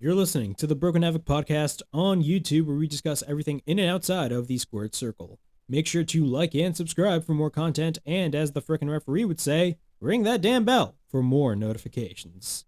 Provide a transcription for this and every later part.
You're listening to the Broken Havoc podcast on YouTube, where we discuss everything in and outside of the squared circle. Make sure to like and subscribe for more content, and as the frickin' referee would say, ring that damn bell for more notifications.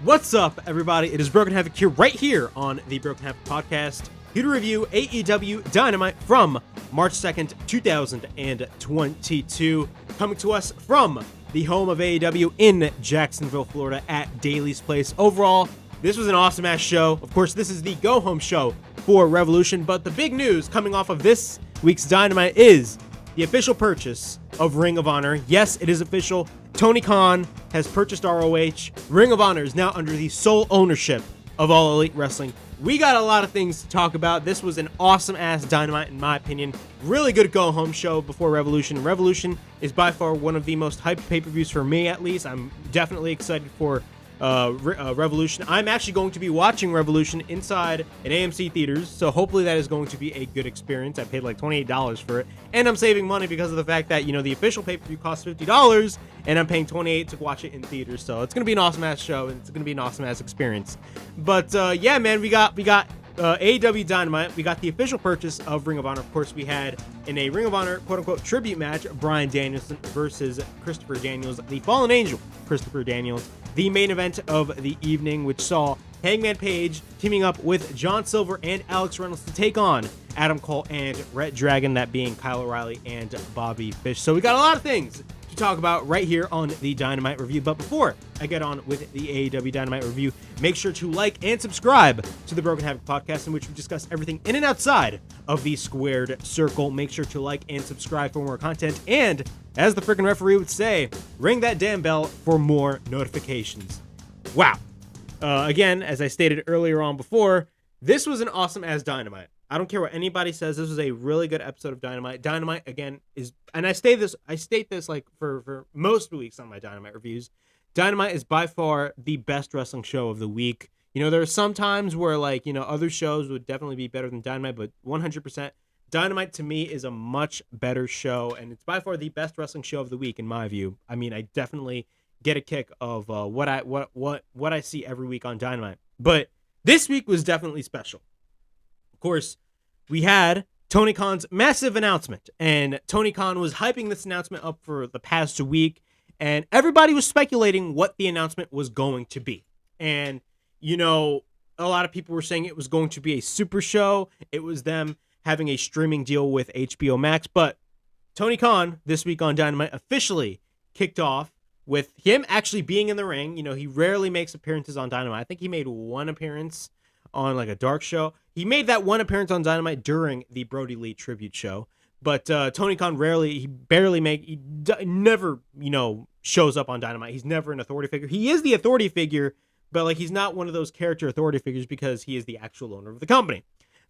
What's up, everybody? It is Broken Havoc here, right here on the Broken Havoc podcast, here to review AEW Dynamite from March 2nd, 2022, coming to us from the home of AEW in Jacksonville, Florida, at Daly's Place. Overall, this was an awesome-ass show. Of course, this is the go-home show for Revolution, but the big news coming off of this week's Dynamite is the official purchase of Ring of Honor. Yes, it is official. Tony Khan has purchased ROH. Ring of Honor is now under the sole ownership of All Elite Wrestling. We got a lot of things to talk about. This was an awesome-ass Dynamite, in my opinion. Really good go-home show before Revolution. Revolution is by far one of the most hyped pay-per-views for me, at least. I'm definitely excited for Revolution. I'm actually going to be watching Revolution inside an AMC theaters, so hopefully that is going to be a good experience. I paid like $28 for it, and I'm saving money because of the fact that, you know, the official pay-per-view costs $50, and I'm paying $28 to watch it in theaters, so it's going to be an awesome-ass show, and it's going to be an awesome-ass experience. But, yeah, man, we got AEW Dynamite. We got the official purchase of Ring of Honor. Of course, we had in a Ring of Honor quote-unquote tribute match, Bryan Danielson versus Christopher Daniels, the Fallen Angel Christopher Daniels, the main event of the evening, which saw Hangman Page teaming up with John Silver and Alex Reynolds to take on Adam Cole and ReDragon, that being Kyle O'Reilly and Bobby Fish. So we got a lot of things to talk about right here on the Dynamite review. But before I get on with the AEW Dynamite review, make sure to like and subscribe to the Broken Havoc podcast, in which we discuss everything in and outside of the squared circle. Make sure to like and subscribe for more content, and as the freaking referee would say, ring that damn bell for more notifications. Wow. Again, as I stated earlier on before, this was an awesome as Dynamite. I don't care what anybody says. This was a really good episode of Dynamite. Dynamite, again, is, and I state this like for most weeks on my Dynamite reviews, Dynamite is by far the best wrestling show of the week. You know, there are some times where, like, you know, other shows would definitely be better than Dynamite, but 100%, Dynamite to me is a much better show, and it's by far the best wrestling show of the week in my view. I mean, I definitely get a kick of what I see every week on Dynamite, but this week was definitely special. Of course, we had Tony Khan's massive announcement, and Tony Khan was hyping this announcement up for the past week, and everybody was speculating what the announcement was going to be. And, you know, a lot of people were saying it was going to be a super show. It was them having a streaming deal with HBO Max, but Tony Khan this week on Dynamite officially kicked off with him actually being in the ring. You know, he rarely makes appearances on Dynamite. I think he made one appearance on like a dark show. He made that one appearance on Dynamite during the Brody Lee tribute show, but Tony Khan never, you know, shows up on Dynamite. He's never an authority figure. He is the authority figure, but like he's not one of those character authority figures because he is the actual owner of the company.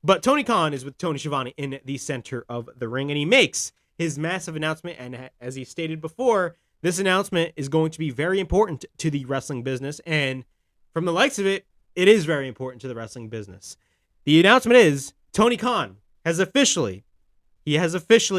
But Tony Khan is with Tony Schiavone in the center of the ring, and he makes his massive announcement, and as he stated before, this announcement is going to be very important to the wrestling business, and from the likes of it, it is very important to the wrestling business. The announcement is Tony Khan has officially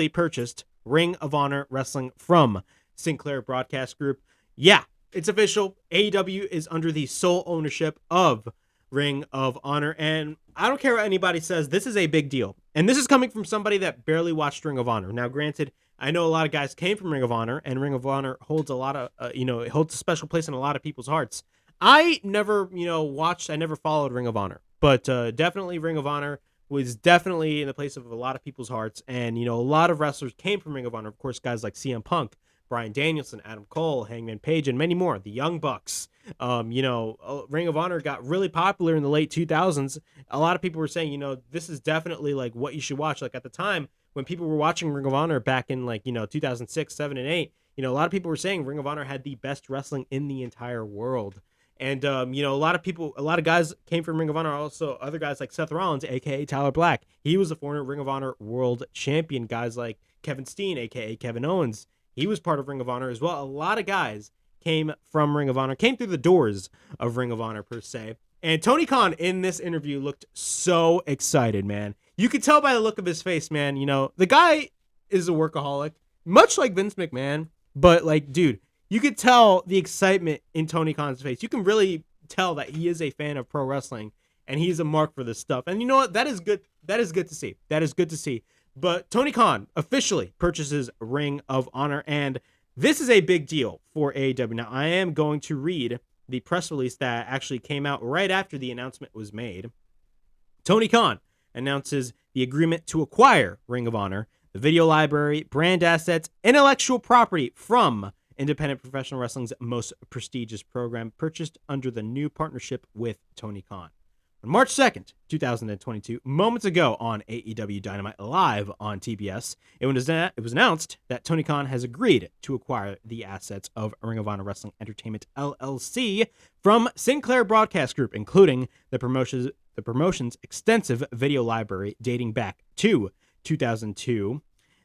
purchased Ring of Honor Wrestling from Sinclair Broadcast Group. Yeah, it's official. AEW is under the sole ownership of Ring of Honor, and I don't care what anybody says, this is a big deal. And this is coming from somebody that barely watched Ring of Honor. Now, granted, I know a lot of guys came from Ring of Honor, and Ring of Honor holds a lot of, it holds a special place in a lot of people's hearts. I never, I never followed Ring of Honor, but definitely Ring of Honor was definitely in the place of a lot of people's hearts. And, you know, a lot of wrestlers came from Ring of Honor. Of course, guys like CM Punk, Bryan Danielson, Adam Cole, Hangman Page, and many more. The Young Bucks. Ring of Honor got really popular in the late 2000s. A lot of people were saying, you know, this is definitely like what you should watch. Like at the time when people were watching Ring of Honor back in 2006, 7, and 8, a lot of people were saying Ring of Honor had the best wrestling in the entire world. And, a lot of guys came from Ring of Honor. Also, other guys like Seth Rollins, a.k.a. Tyler Black. He was a former Ring of Honor world champion. Guys like Kevin Steen, a.k.a. Kevin Owens. He was part of Ring of Honor as well. A lot of guys came from Ring of Honor, came through the doors of Ring of Honor per se. And Tony Khan in this interview looked so excited, man. You could tell by the look of his face, man. You know, the guy is a workaholic, much like Vince McMahon. But like, dude, you could tell the excitement in Tony Khan's face. You can really tell that he is a fan of pro wrestling and he's a mark for this stuff. And you know what? That is good. That is good to see. That is good to see. But Tony Khan officially purchases Ring of Honor, and this is a big deal for AEW. Now, I am going to read the press release that actually came out right after the announcement was made. Tony Khan announces the agreement to acquire Ring of Honor, the video library, brand assets, intellectual property from independent professional wrestling's most prestigious program, purchased under the new partnership with Tony Khan. On March 2nd, 2022, moments ago on AEW Dynamite live on TBS, it was announced that Tony Khan has agreed to acquire the assets of Ring of Honor Wrestling Entertainment LLC from Sinclair Broadcast Group, including the promotion's extensive video library dating back to 2002,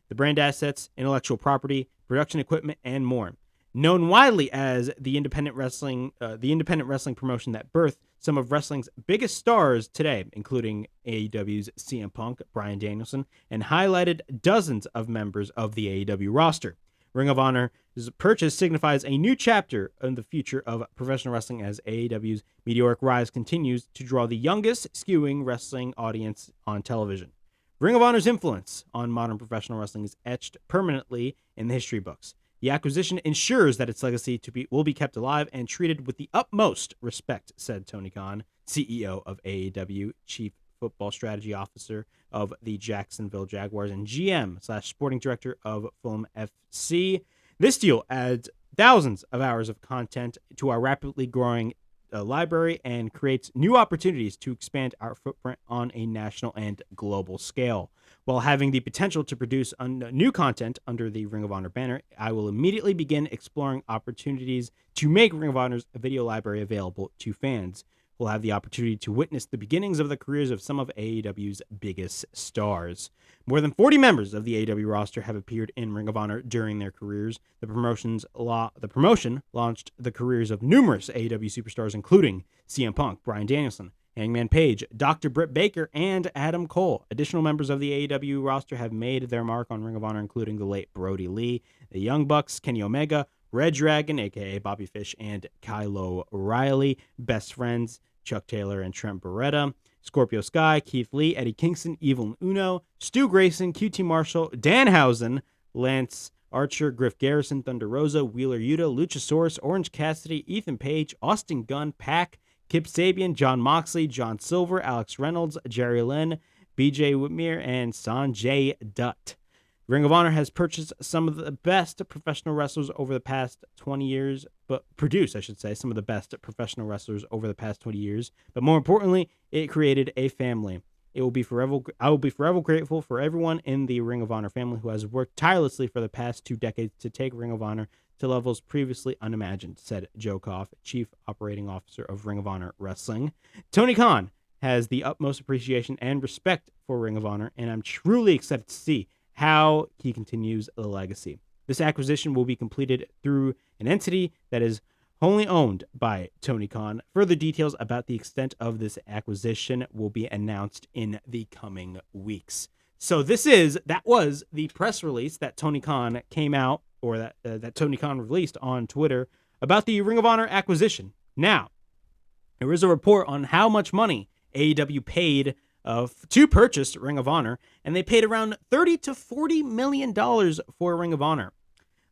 the brand assets, intellectual property, production equipment, and more. Known widely as the independent wrestling promotion that birthed some of wrestling's biggest stars today, including AEW's CM Punk, Bryan Danielson, and highlighted dozens of members of the AEW roster. Ring of Honor's purchase signifies a new chapter in the future of professional wrestling as AEW's meteoric rise continues to draw the youngest skewing wrestling audience on television. Ring of Honor's influence on modern professional wrestling is etched permanently in the history books. The acquisition ensures that its legacy will be kept alive and treated with the utmost respect, said Tony Khan, CEO of AEW, Chief Football Strategy Officer of the Jacksonville Jaguars, and GM/Sporting Director of Fulham FC. This deal adds thousands of hours of content to our rapidly growing library and creates new opportunities to expand our footprint on a national and global scale. While having the potential to produce new content under the Ring of Honor banner, I will immediately begin exploring opportunities to make Ring of Honor's video library available to fans. We'll have the opportunity to witness the beginnings of the careers of some of AEW's biggest stars. More than 40 members of the AEW roster have appeared in Ring of Honor during their careers. The promotion launched the careers of numerous AEW superstars, including CM Punk, Bryan Danielson, Hangman Page, Dr. Britt Baker, and Adam Cole. Additional members of the AEW roster have made their mark on Ring of Honor, including the late Brody Lee, the Young Bucks, Kenny Omega, ReDragon, a.k.a. Bobby Fish, and Kyle O'Reilly, best friends Chuck Taylor and Trent Beretta, Scorpio Sky, Keith Lee, Eddie Kingston, Evil Uno, Stu Grayson, QT Marshall, Danhausen, Lance Archer, Griff Garrison, Thunder Rosa, Wheeler Yuta, Luchasaurus, Orange Cassidy, Ethan Page, Austin Gunn, Pac, Kip Sabian, John Moxley, John Silver, Alex Reynolds, Jerry Lynn, BJ Whitmere, and Sanjay Dutt. Ring of Honor has purchased some of the best professional wrestlers over the past 20 years, some of the best professional wrestlers over the past 20 years, but more importantly, it created a family. I will be forever grateful for everyone in the Ring of Honor family who has worked tirelessly for the past 2 decades to take Ring of Honor to levels previously unimagined, said Joe Koff, Chief Operating Officer of Ring of Honor Wrestling. Tony Khan has the utmost appreciation and respect for Ring of Honor, and I'm truly excited to see how he continues the legacy. This acquisition will be completed through an entity that is wholly owned by Tony Khan. Further details about the extent of this acquisition will be announced in the coming weeks. So that was the press release that Tony Khan came out, or that Tony Khan released on Twitter about the Ring of Honor acquisition. Now, there is a report on how much money AEW paid to purchase Ring of Honor, and they paid around $30 to $40 million for Ring of Honor.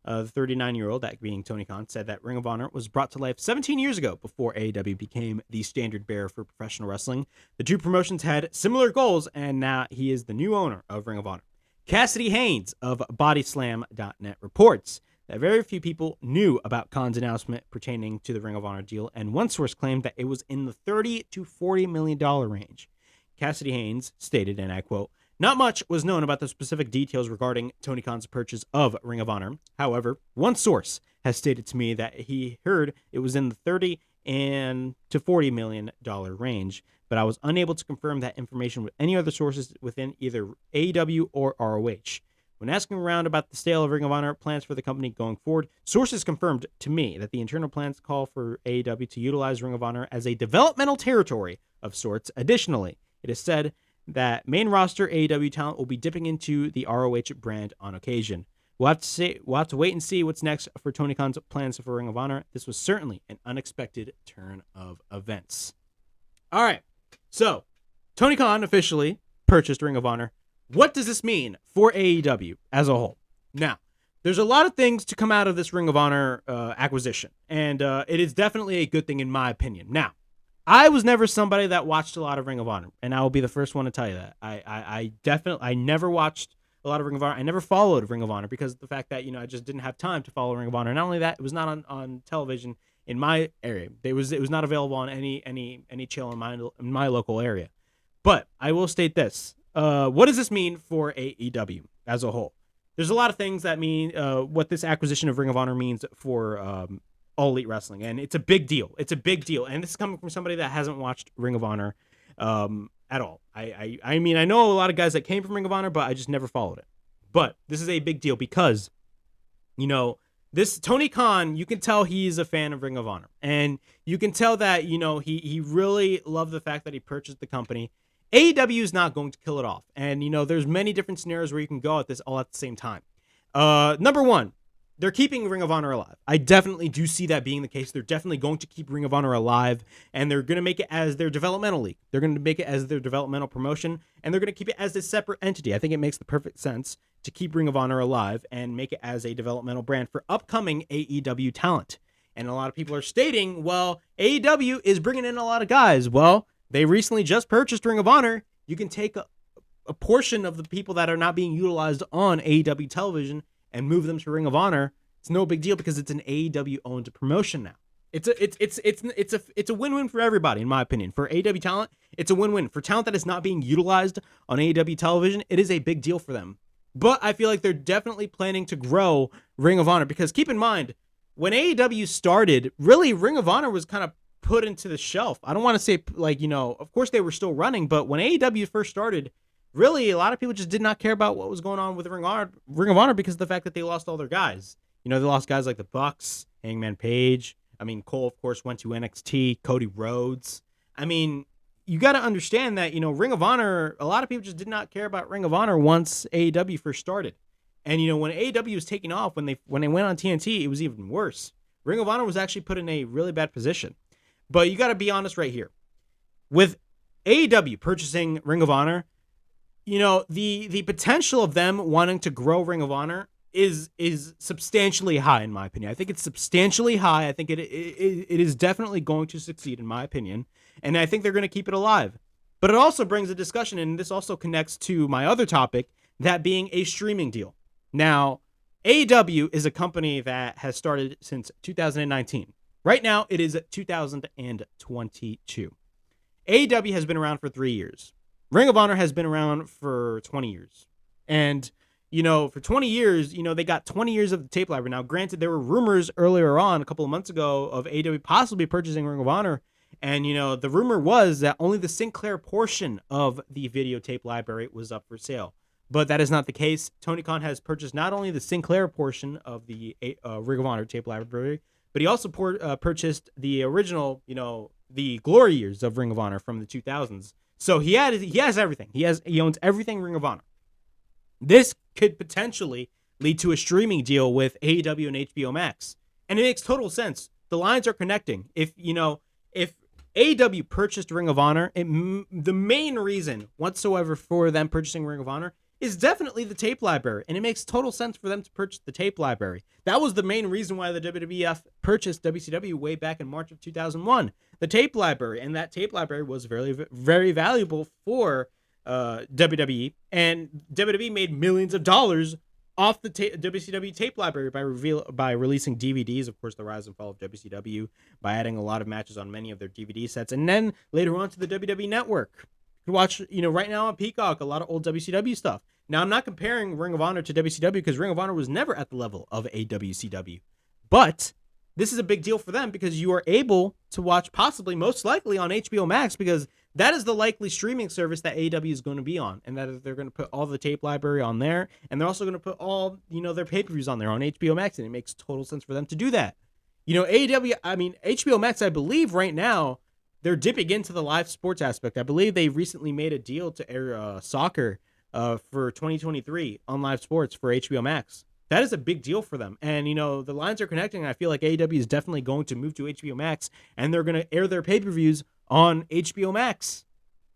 The 39-year-old, that being Tony Khan, said that Ring of Honor was brought to life 17 years ago before AEW became the standard bearer for professional wrestling. The two promotions had similar goals, and now he is the new owner of Ring of Honor. Cassidy Haynes of Bodyslam.net reports that very few people knew about Khan's announcement pertaining to the Ring of Honor deal, and one source claimed that it was in the $30 to $40 million range. Cassidy Haynes stated, and I quote, "Not much was known about the specific details regarding Tony Khan's purchase of Ring of Honor. However, one source has stated to me that he heard it was in the $30 to $40 million range, but I was unable to confirm that information with any other sources within either AEW or ROH. When asking around about the sale of Ring of Honor plans for the company going forward, sources confirmed to me that the internal plans call for AEW to utilize Ring of Honor as a developmental territory of sorts. Additionally, it is said that main roster AEW talent will be dipping into the ROH brand on occasion. We'll have to wait and see what's next for Tony Khan's plans for Ring of Honor. This was certainly an unexpected turn of events. All right, so Tony Khan officially purchased Ring of Honor. What does this mean for AEW as a whole? Now, there's a lot of things to come out of this Ring of Honor acquisition, and it is definitely a good thing in my opinion. Now, I was never somebody that watched a lot of Ring of Honor, and I will be the first one to tell you that. I never watched a lot of Ring of Honor. I never followed Ring of Honor because of the fact that, I just didn't have time to follow Ring of Honor. Not only that, it was not on television in my area. It was not available on any channel in my local area. But I will state this. What does this mean for AEW as a whole? There's a lot of things that mean what this acquisition of Ring of Honor means for All Elite Wrestling, and it's a big deal. It's a big deal, and this is coming from somebody that hasn't watched Ring of Honor at all. I mean, I know a lot of guys that came from Ring of Honor, but I just never followed it. But this is a big deal because, this Tony Khan, you can tell he's a fan of Ring of Honor, and you can tell that, he really loved the fact that he purchased the company. AEW is not going to kill it off. And, there's many different scenarios where you can go at this all at the same time. Number one, they're keeping Ring of Honor alive. I definitely do see that being the case. They're definitely going to keep Ring of Honor alive, and they're going to make it as their developmental league. They're going to make it as their developmental promotion, and they're going to keep it as a separate entity. I think it makes the perfect sense to keep Ring of Honor alive and make it as a developmental brand for upcoming AEW talent. And a lot of people are stating, well, AEW is bringing in a lot of guys. Well, they recently just purchased Ring of Honor. You can take a portion of the people that are not being utilized on AEW television and move them to Ring of Honor. It's no big deal because it's an AEW owned promotion now. It's a win-win for everybody, in my opinion. For AEW talent, it's a win-win. For talent that is not being utilized on AEW television, it is a big deal for them. But I feel like they're definitely planning to grow Ring of Honor because keep in mind, when AEW started, really Ring of Honor was kind of put into the shelf. I don't want to say of course they were still running, but when AEW first started, really a lot of people just did not care about what was going on with Ring of Honor because of the fact that they lost all their guys. They lost guys like the Bucks, Hangman Page. I mean, Cole, of course, went to NXT, Cody Rhodes. I mean, you got to understand that, Ring of Honor, a lot of people just did not care about Ring of Honor once AEW first started. And, when AEW was taking off, when they went on TNT, it was even worse. Ring of Honor was actually put in a really bad position. But you got to be honest right here. With AEW purchasing Ring of Honor, the potential of them wanting to grow Ring of Honor is substantially high, in my opinion. I think it's substantially high. I think it is definitely going to succeed, in my opinion. And I think they're going to keep it alive. But it also brings a discussion, and this also connects to my other topic, that being a streaming deal. Now, AEW is a company that has started since 2019. Right now, it is 2022. AEW has been around for 3 years. Ring of Honor has been around for 20 years. And, for 20 years, they got 20 years of the tape library. Now, granted, there were rumors earlier on, a couple of months ago, of AEW possibly purchasing Ring of Honor. And, the rumor was that only the Sinclair portion of the videotape library was up for sale. But that is not the case. Tony Khan has purchased not only the Sinclair portion of the Ring of Honor tape library, but he also purchased the original, the glory years of Ring of Honor from the 2000s. So he has everything. He owns everything Ring of Honor. This could potentially lead to a streaming deal with AEW and HBO Max, and it makes total sense. The lines are connecting. If AEW purchased Ring of Honor, the main reason whatsoever for them purchasing Ring of Honor is definitely the tape library, and it makes total sense for them to purchase the tape library. That was the main reason why the WWF purchased WCW way back in March of 2001, the tape library, and that tape library was very, very valuable for WWE, and WWE made millions of dollars off the WCW tape library by releasing DVDs, of course, the rise and fall of WCW, by adding a lot of matches on many of their DVD sets, and then later on to the WWE Network. You watch, right now on Peacock, a lot of old WCW stuff. Now, I'm not comparing Ring of Honor to WCW because Ring of Honor was never at the level of a WCW. But this is a big deal for them because you are able to watch possibly, most likely, on HBO Max because that is the likely streaming service that AEW is going to be on, and that they're going to put all the tape library on there, and they're also going to put all, their pay-per-views on there on HBO Max, and it makes total sense for them to do that. HBO Max, I believe right now, they're dipping into the live sports aspect. I believe they recently made a deal to air soccer for 2023 on live sports for HBO Max. That is a big deal for them. And, the lines are connecting. And I feel like AEW is definitely going to move to HBO Max, and they're going to air their pay-per-views on HBO Max.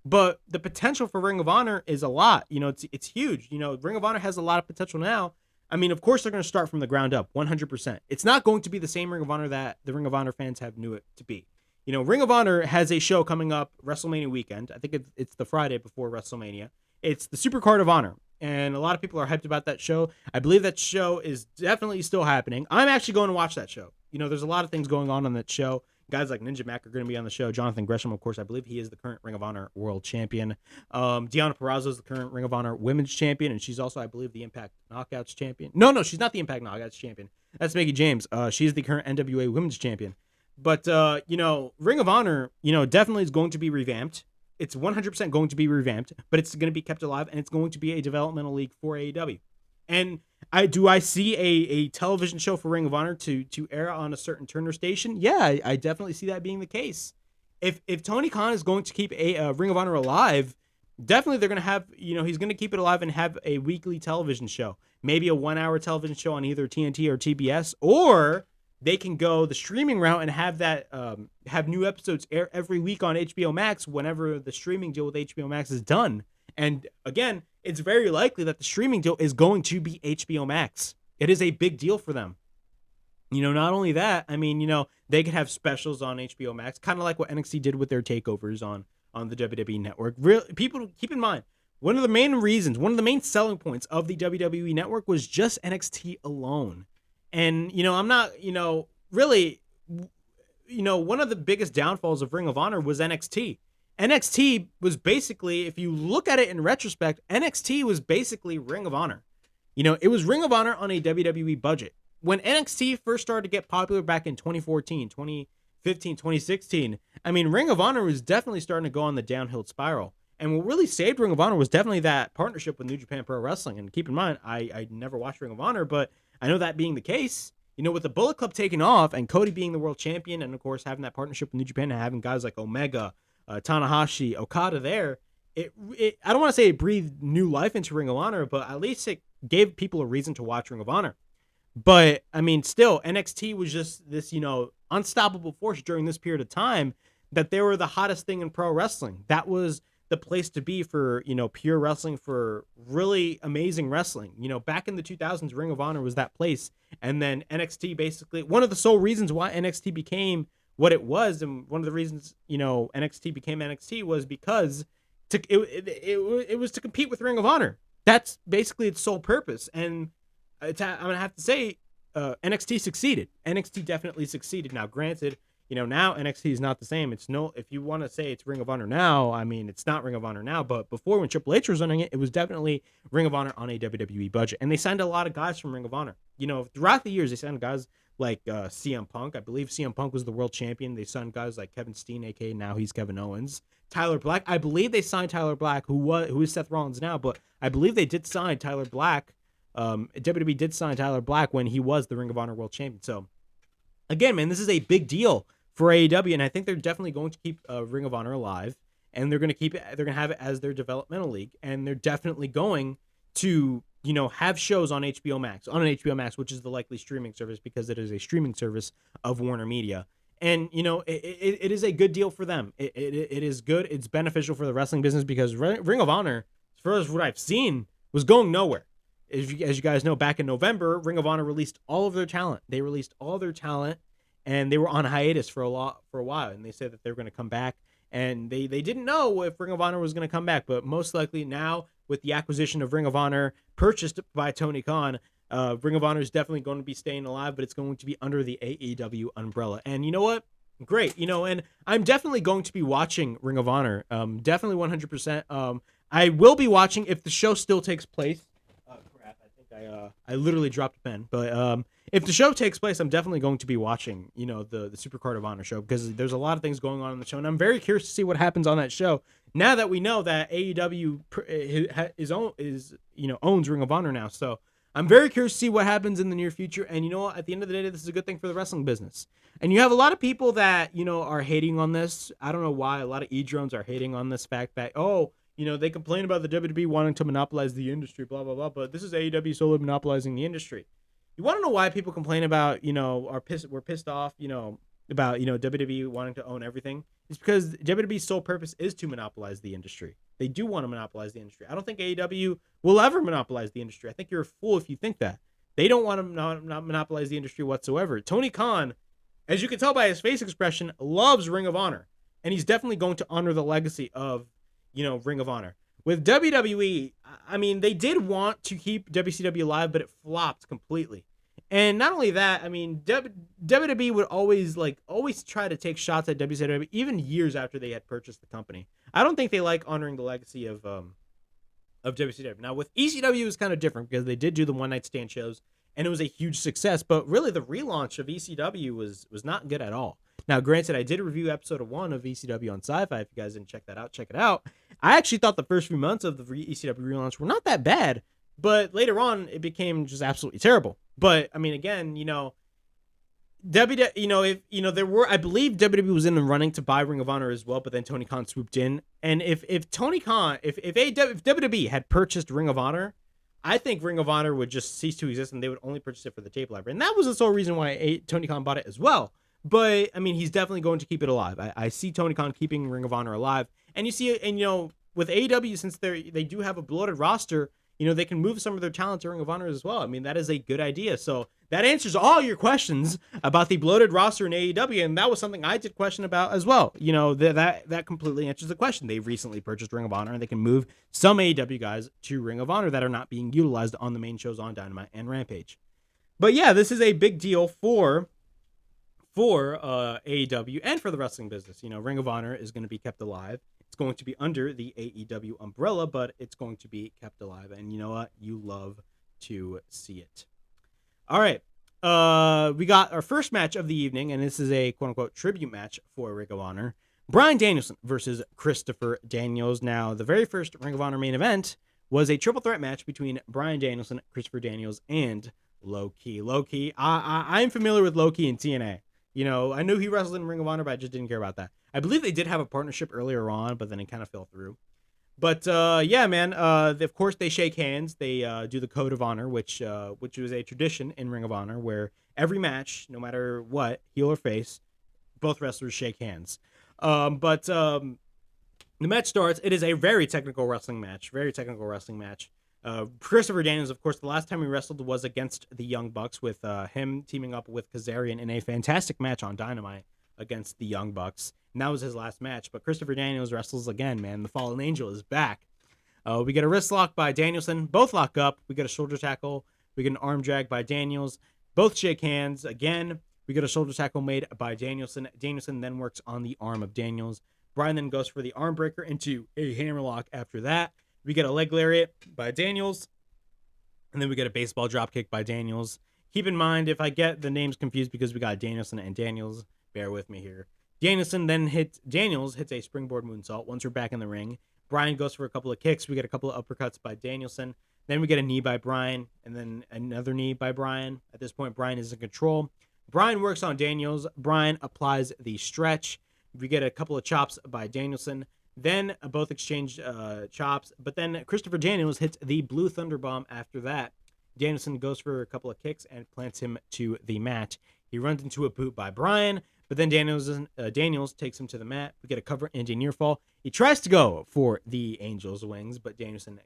But the potential for Ring of Honor is a lot. It's huge. Ring of Honor has a lot of potential now. I mean, of course, they're going to start from the ground up, 100%. It's not going to be the same Ring of Honor that the Ring of Honor fans have knew it to be. Ring of Honor has a show coming up WrestleMania weekend. I think it's the Friday before WrestleMania. It's the Supercard of Honor, and a lot of people are hyped about that show. I believe that show is definitely still happening. I'm actually going to watch that show. There's a lot of things going on that show. Guys like Ninja Mac are going to be on the show. Jonathan Gresham, of course, I believe he is the current Ring of Honor World Champion. Deonna Purrazzo is the current Ring of Honor Women's Champion, and she's also, I believe, the Impact Knockouts Champion. No, she's not the Impact Knockouts Champion. That's Mickie James. She's the current NWA Women's Champion. But, Ring of Honor, definitely is going to be revamped. It's 100% going to be revamped, but it's going to be kept alive, and it's going to be a developmental league for AEW. And I see a television show for Ring of Honor to air on a certain Turner station? Yeah, I definitely see that being the case. If Tony Khan is going to keep a Ring of Honor alive, definitely they're going to have, he's going to keep it alive and have a weekly television show. Maybe a 1-hour television show on either TNT or TBS, or they can go the streaming route and have that have new episodes air every week on HBO Max whenever the streaming deal with HBO Max is done. And again, it's very likely that the streaming deal is going to be HBO Max. It is a big deal for them. Not only that, I mean, they could have specials on HBO Max, kind of like what NXT did with their takeovers on the WWE network. People, keep in mind, one of the main selling points of the WWE network was just NXT alone. And, I'm not, really, one of the biggest downfalls of Ring of Honor was NXT. NXT was basically, if you look at it in retrospect, NXT was basically Ring of Honor. It was Ring of Honor on a WWE budget. When NXT first started to get popular back in 2014, 2015, 2016, I mean, Ring of Honor was definitely starting to go on the downhill spiral. And what really saved Ring of Honor was definitely that partnership with New Japan Pro Wrestling. And keep in mind, I never watched Ring of Honor, but I know that being the case, with the Bullet Club taking off and Cody being the world champion, and of course having that partnership with New Japan and having guys like Omega, Tanahashi, Okada there, I don't want to say it breathed new life into Ring of Honor, but at least it gave people a reason to watch Ring of Honor. But I mean, still, NXT was just this, unstoppable force during this period of time, that they were the hottest thing in pro wrestling. That was the place to be for, pure wrestling, for really amazing wrestling. Back in the 2000s, Ring of Honor was that place. And then NXT, basically, one of the sole reasons why NXT became what it was, and one of the reasons, NXT became NXT, was because it was to compete with Ring of Honor. That's basically its sole purpose. And I'm going to have to say, NXT succeeded. NXT definitely succeeded. Now, granted, now NXT is not the same. If you want to say it's Ring of Honor now, I mean, it's not Ring of Honor now, but before, when Triple H was running it, it was definitely Ring of Honor on a WWE budget. And they signed a lot of guys from Ring of Honor. Throughout the years, they signed guys like CM Punk. I believe CM Punk was the world champion. They signed guys like Kevin Steen, aka now he's Kevin Owens. Tyler Black. I believe they signed Tyler Black, who is Seth Rollins now, but I believe they did sign Tyler Black. WWE did sign Tyler Black when he was the Ring of Honor world champion. So again, man, this is a big deal for AEW, and I think they're definitely going to keep Ring of Honor alive, and they're going to keep it. They're going to have it as their developmental league, and they're definitely going to have shows on HBO Max, which is the likely streaming service, because it is a streaming service of Warner Media. And it is a good deal for them. It is good. It's beneficial for the wrestling business, because Ring of Honor, as far as what I've seen, was going nowhere. As you guys know, back in November, Ring of Honor released all of their talent. They released all their talent, and they were on hiatus for a while. And they said that they were going to come back, and they didn't know if Ring of Honor was going to come back. But most likely now, with the acquisition of Ring of Honor purchased by Tony Khan, Ring of Honor is definitely going to be staying alive, but it's going to be under the AEW umbrella. And you know what? Great. And I'm definitely going to be watching Ring of Honor. Definitely 100%. I will be watching if the show still takes place. I literally dropped a pen. But if the show takes place, I'm definitely going to be watching, the Super Card of Honor show, because there's a lot of things going on in the show, and I'm very curious to see what happens on that show. Now that we know that AEW owns Ring of Honor now, so I'm very curious to see what happens in the near future. And you know what? At the end of the day, this is a good thing for the wrestling business. And you have a lot of people that are hating on this. I don't know why. A lot of e-drones are hating on this fact that they complain about the WWE wanting to monopolize the industry, blah, blah, blah. But this is AEW solely monopolizing the industry. You want to know why people complain about, we're pissed off, about, WWE wanting to own everything? It's because WWE's sole purpose is to monopolize the industry. They do want to monopolize the industry. I don't think AEW will ever monopolize the industry. I think you're a fool if you think that. They don't want to not monopolize the industry whatsoever. Tony Khan, as you can tell by his face expression, loves Ring of Honor. And he's definitely going to honor the legacy of Ring of Honor. With WWE, I mean, they did want to keep WCW alive, but it flopped completely. And not only that, I mean, WWE would always try to take shots at WCW, even years after they had purchased the company. I don't think they like honoring the legacy of WCW. Now, with ECW, it was kind of different because they did do the one-night stand shows, and it was a huge success. But really, the relaunch of ECW was not good at all. Now, granted, I did review episode 1 of ECW on Sci-Fi. If you guys didn't check that out, check it out. I actually thought the first few months of the ECW relaunch were not that bad, but later on, it became just absolutely terrible. But I mean, again, I believe WWE was in the running to buy Ring of Honor as well, but then Tony Khan swooped in. And if WWE had purchased Ring of Honor, I think Ring of Honor would just cease to exist, and they would only purchase it for the tape library. And that was the sole reason why Tony Khan bought it as well. But I mean, he's definitely going to keep it alive. I see Tony Khan keeping Ring of Honor alive, and you see, and with AEW, since they do have a bloated roster, they can move some of their talent to Ring of Honor as well. I mean, that is a good idea. So that answers all your questions about the bloated roster in AEW, and that was something I did question about as well. That completely answers the question. They recently purchased Ring of Honor, and they can move some AEW guys to Ring of Honor that are not being utilized on the main shows on Dynamite and Rampage. But yeah, this is a big deal for AEW and for the wrestling business. Ring of Honor is going to be kept alive. It's going to be under the AEW umbrella, but it's going to be kept alive. And you know what? You love to see it. All right. We got our first match of the evening, and this is a quote-unquote tribute match for Ring of Honor. Bryan Danielson versus Christopher Daniels. Now, the very first Ring of Honor main event was a triple threat match between Bryan Danielson, Christopher Daniels, and Low Ki. Low Ki, I'm familiar with Low Ki in TNA. I knew he wrestled in Ring of Honor, but I just didn't care about that. I believe they did have a partnership earlier on, but then it kind of fell through. But yeah, man. Of course, they shake hands. They do the Code of Honor, which was a tradition in Ring of Honor, where every match, no matter what, heel or face, both wrestlers shake hands. But the match starts. It is a very technical wrestling match. Christopher Daniels, of course, the last time he wrestled was against the Young Bucks, with him teaming up with Kazarian in a fantastic match on Dynamite against the Young Bucks. And that was his last match. But Christopher Daniels wrestles again, man. The Fallen Angel is back. We get a wrist lock by Danielson. Both lock up. We get a shoulder tackle. We get an arm drag by Daniels. Both shake hands. Again, we get a shoulder tackle made by Danielson. Danielson then works on the arm of Daniels. Bryan then goes for the arm breaker into a hammerlock after that. We get a leg lariat by Daniels. And then we get a baseball dropkick by Daniels. Keep in mind, if I get the names confused because we got Danielson and Daniels, bear with me here. Daniels hits a springboard moonsault once we're back in the ring. Bryan goes for a couple of kicks. We get a couple of uppercuts by Danielson. Then we get a knee by Bryan, and then another knee by Bryan. At this point, Bryan is in control. Bryan works on Daniels. Bryan applies the stretch. We get a couple of chops by Danielson. Then both exchange chops, but then Christopher Daniels hits the Blue Thunder Bomb after that. Danielson goes for a couple of kicks and plants him to the mat. He runs into a boot by Bryan, but then Daniels takes him to the mat. We get a cover and a near fall. He tries to go for the Angel's Wings, but Danielson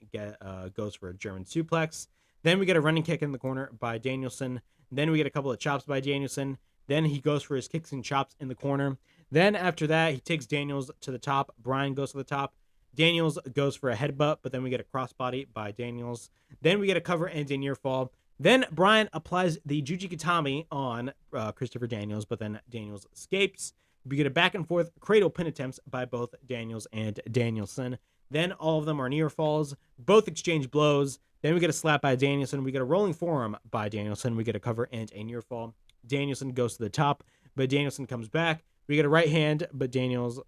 goes for a German suplex. Then we get a running kick in the corner by Danielson. Then we get a couple of chops by Danielson. Then he goes for his kicks and chops in the corner. Then after that, he takes Daniels to the top. Bryan goes to the top. Daniels goes for a headbutt, but then we get a crossbody by Daniels. Then we get a cover and a near fall. Then Bryan applies the Jujikatami on Christopher Daniels, but then Daniels escapes. We get a back and forth cradle pin attempts by both Daniels and Danielson. Then all of them are near falls. Both exchange blows. Then we get a slap by Danielson. We get a rolling forearm by Danielson. We get a cover and a near fall. Danielson goes to the top, but Danielson comes back. We get a right hand, but Daniels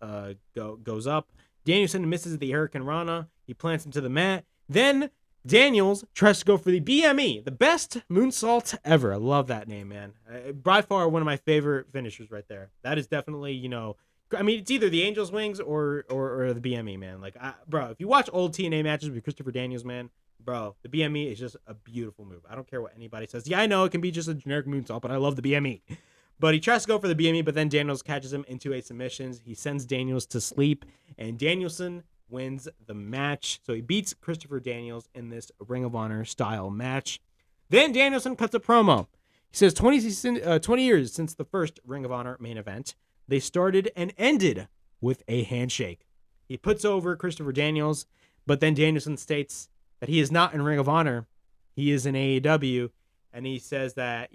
goes up. Danielson misses the Hurricane Rana. He plants him to the mat. Then Daniels tries to go for the BME, the best moonsault ever. I love that name, man. By far one of my favorite finishers right there. That is definitely, I mean, it's either the Angel's Wings or the BME, man. Like, bro, if you watch old TNA matches with Christopher Daniels, man, bro, the BME is just a beautiful move. I don't care what anybody says. Yeah, I know it can be just a generic moonsault, but I love the BME. But he tries to go for the BME, but then Daniels catches him into a submission. He sends Daniels to sleep, and Danielson wins the match. So he beats Christopher Daniels in this Ring of Honor style match. Then Danielson cuts a promo. He says 20 years since the first Ring of Honor main event, they started and ended with a handshake. He puts over Christopher Daniels, but then Danielson states that he is not in Ring of Honor. He is in AEW, and he says that,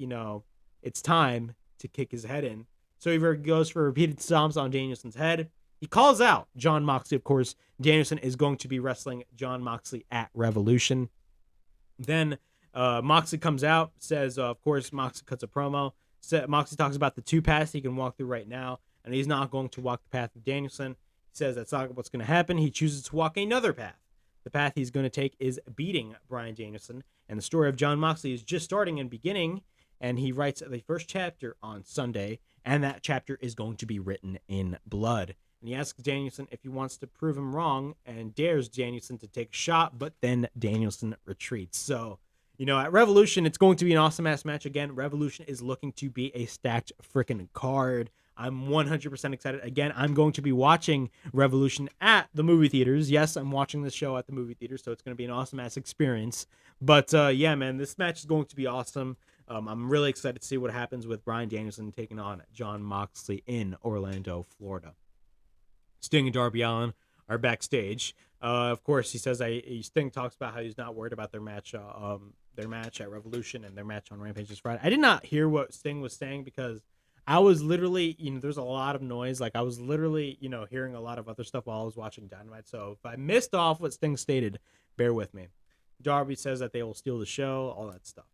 it's time to kick his head in. So he goes for repeated stomps on Danielson's head. He calls out Jon Moxley. Of course, Danielson is going to be wrestling Jon Moxley at Revolution. Then Moxley comes out, says, of course, Moxley cuts a promo. Moxley talks about the two paths he can walk through right now, and he's not going to walk the path of Danielson. He says that's not what's going to happen. He chooses to walk another path. The path he's going to take is beating Bryan Danielson, and the story of Jon Moxley is just starting and beginning, and he writes the first chapter on Sunday, and that chapter is going to be written in blood. And he asks Danielson if he wants to prove him wrong and dares Danielson to take a shot, but then Danielson retreats. So, at Revolution, it's going to be an awesome-ass match again. Revolution is looking to be a stacked freaking card. I'm 100% excited. Again, I'm going to be watching Revolution at the movie theaters. Yes, I'm watching this show at the movie theater, so it's going to be an awesome-ass experience. But, yeah, man, this match is going to be awesome. I'm really excited to see what happens with Bryan Danielson taking on Jon Moxley in Orlando, Florida. Sting and Darby Allin are backstage. Of course, he says Sting talks about how he's not worried about their match at Revolution and their match on Rampage this Friday. I did not hear what Sting was saying because I was literally, there's a lot of noise. Like I was literally, hearing a lot of other stuff while I was watching Dynamite. So if I missed off what Sting stated, bear with me. Darby says that they will steal the show, all that stuff.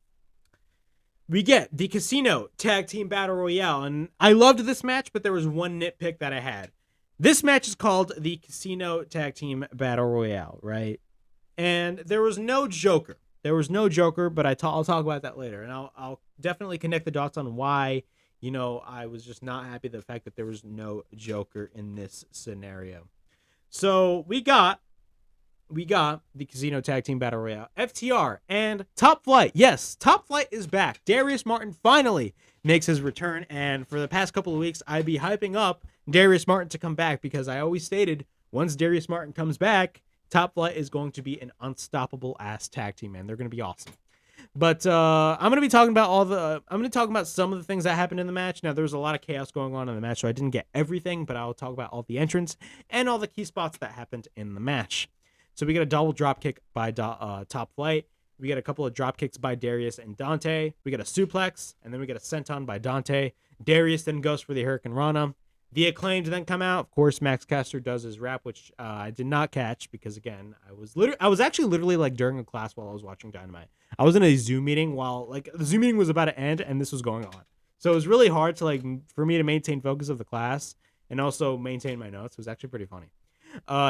We get the Casino Tag Team Battle Royale, and I loved this match, but there was one nitpick that I had. This match is called the Casino Tag Team Battle Royale, right? And there was no Joker. But I'll talk about that later. And I'll definitely connect the dots on why, I was just not happy with the fact that there was no Joker in this scenario. So we got the Casino Tag Team Battle Royale, FTR, and Top Flight. Yes, Top Flight is back. Darius Martin finally makes his return, and for the past couple of weeks, I'd be hyping up Darius Martin to come back because I always stated once Darius Martin comes back, Top Flight is going to be an unstoppable ass tag team, man. They're going to be awesome. But I'm going to be talking about some of the things that happened in the match. Now, there's a lot of chaos going on in the match, so I didn't get everything, but I'll talk about all the entrants and all the key spots that happened in the match. So we get a double drop kick by Top Flight. We get a couple of drop kicks by Darius and Dante. We get a suplex, and then we get a senton by Dante. Darius then goes for the Hurricane Rana. The Acclaimed then come out. Of course, Max Caster does his rap, which I did not catch because, again, I was actually literally like during a class while I was watching Dynamite. I was in a Zoom meeting while the Zoom meeting was about to end, and this was going on. So it was really hard to for me to maintain focus of the class and also maintain my notes. It was actually pretty funny.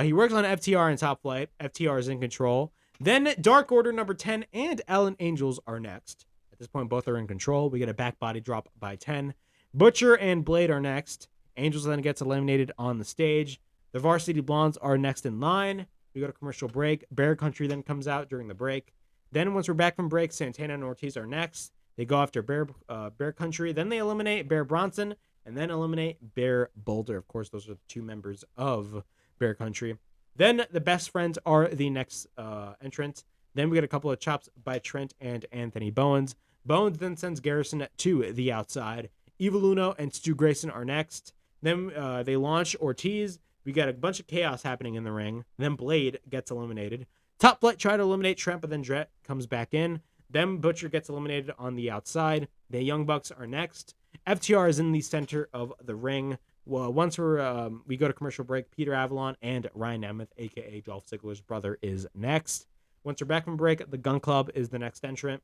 He works on FTR and Top Flight. FTR is in control. Then Dark Order number 10 and Allen Angels are next. At this point, both are in control. We get a back body drop by 10. Butcher and Blade are next. Angels then gets eliminated on the stage. The Varsity Blondes are next in line. We go to commercial break. Bear Country then comes out during the break. Then once we're back from break, Santana and Ortiz are next. They go after Bear Country. Then they eliminate Bear Bronson and then eliminate Bear Boulder. Of course, those are the two members of Bear Country. Then the Best Friends are the next entrant. Then we get a couple of chops by Trent and Anthony Bowens. Bowens then sends Garrison to the outside. Evil Uno and Stu Grayson are next. Then they launch Ortiz. We got a bunch of chaos happening in the ring. Then Blade gets eliminated. Top Flight try to eliminate Trent, but then Dret comes back in. Then Butcher gets eliminated on the outside. The Young Bucks are next. FTR is in the center of the ring. Well, once we go to commercial break, Peter Avalon and Ryan Nemeth, a.k.a. Dolph Ziggler's brother, is next. Once we're back from break, the Gun Club is the next entrant.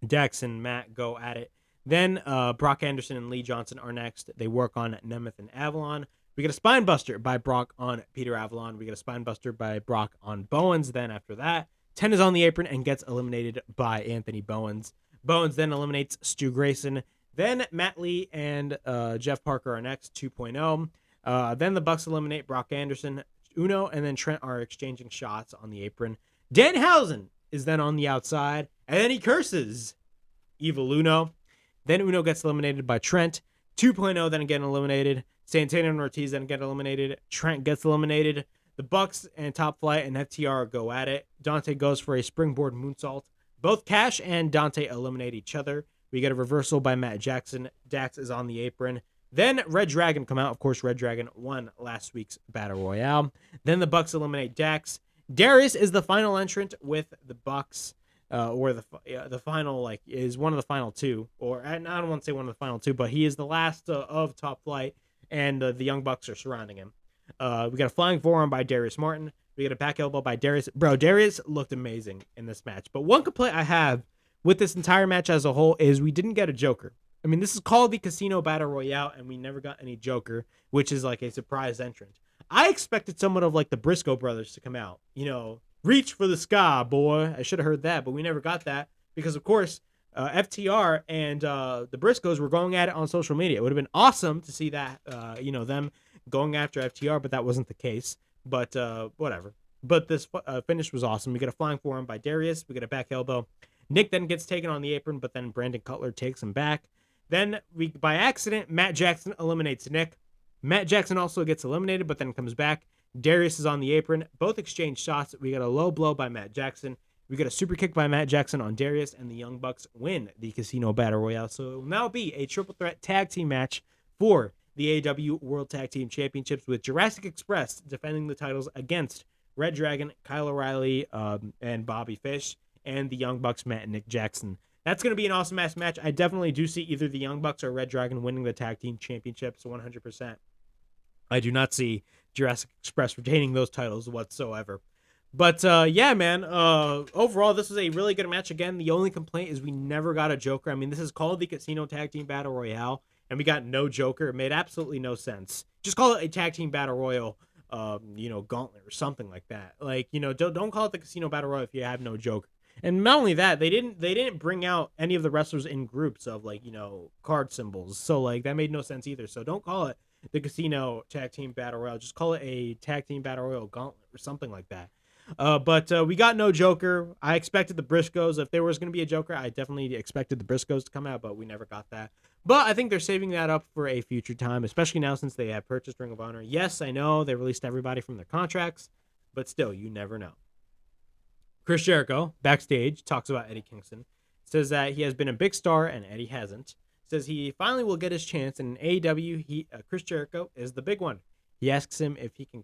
Dex and Matt go at it. Then Brock Anderson and Lee Johnson are next. They work on Nemeth and Avalon. We get a spine buster by Brock on Peter Avalon. We get a spine buster by Brock on Bowens. Then after that, 10 is on the apron and gets eliminated by Anthony Bowens. Bowens then eliminates Stu Grayson. Then Matt Lee and Jeff Parker are next, 2.0. Then the Bucks eliminate Brock Anderson, Uno, and then Trent are exchanging shots on the apron. Danhausen is then on the outside, and then he curses Evil Uno. Then Uno gets eliminated by Trent. 2.0 then again eliminated. Santana and Ortiz then get eliminated. Trent gets eliminated. The Bucks and Top Flight and FTR go at it. Dante goes for a springboard moonsault. Both Cash and Dante eliminate each other. We get a reversal by Matt Jackson. Dax is on the apron. Then ReDragon come out. Of course, ReDragon won last week's Battle Royale. Then the Bucks eliminate Dax. Darius is the final entrant with the Bucks, or the final, is one of the final two. Or I don't want to say one of the final two, but he is the last of Top Flight, and the Young Bucks are surrounding him. We got a flying forearm by Darius Martin. We got a back elbow by Darius. Bro, Darius looked amazing in this match. But one complaint I have with this entire match as a whole is we didn't get a Joker. I mean, this is called the Casino Battle Royale, and we never got any Joker, which is like a surprise entrant. I expected somewhat of like the Briscoe brothers to come out. Reach for the sky, boy. I should have heard that, but we never got that because, of course, FTR and the Briscoes were going at it on social media. It would have been awesome to see that, them going after FTR, but that wasn't the case. But whatever. But this finish was awesome. We get a flying forearm by Darius. We get a back elbow. Nick then gets taken on the apron, but then Brandon Cutler takes him back. Then, by accident, Matt Jackson eliminates Nick. Matt Jackson also gets eliminated, but then comes back. Darius is on the apron. Both exchange shots. We got a low blow by Matt Jackson. We got a super kick by Matt Jackson on Darius, and the Young Bucks win the Casino Battle Royale. So it will now be a triple threat tag team match for the AEW World Tag Team Championships, with Jurassic Express defending the titles against ReDragon, Kyle O'Reilly, and Bobby Fish, and the Young Bucks, Matt and Nick Jackson. That's going to be an awesome ass match. I definitely do see either the Young Bucks or ReDragon winning the tag team championships 100%. I do not see Jurassic Express retaining those titles whatsoever. But yeah, man, overall, this was a really good match. Again, the only complaint is we never got a Joker. I mean, this is called the Casino Tag Team Battle Royale, and we got no Joker. It made absolutely no sense. Just call it a Tag Team Battle Royal, gauntlet or something like that. Don't call it the Casino Battle Royal if you have no Joker. And not only that, they didn't bring out any of the wrestlers in groups of card symbols. So that made no sense either. So don't call it the Casino Tag Team Battle Royale. Just call it a Tag Team Battle Royal Gauntlet or something like that. But we got no Joker. I expected the Briscoes. If there was going to be a Joker, I definitely expected the Briscoes to come out, but we never got that. But I think they're saving that up for a future time, especially now since they have purchased Ring of Honor. Yes, I know they released everybody from their contracts, but still, you never know. Chris Jericho, backstage, talks about Eddie Kingston. Says that he has been a big star and Eddie hasn't. Says he finally will get his chance, and in AEW, Chris Jericho is the big one. He asks him if he can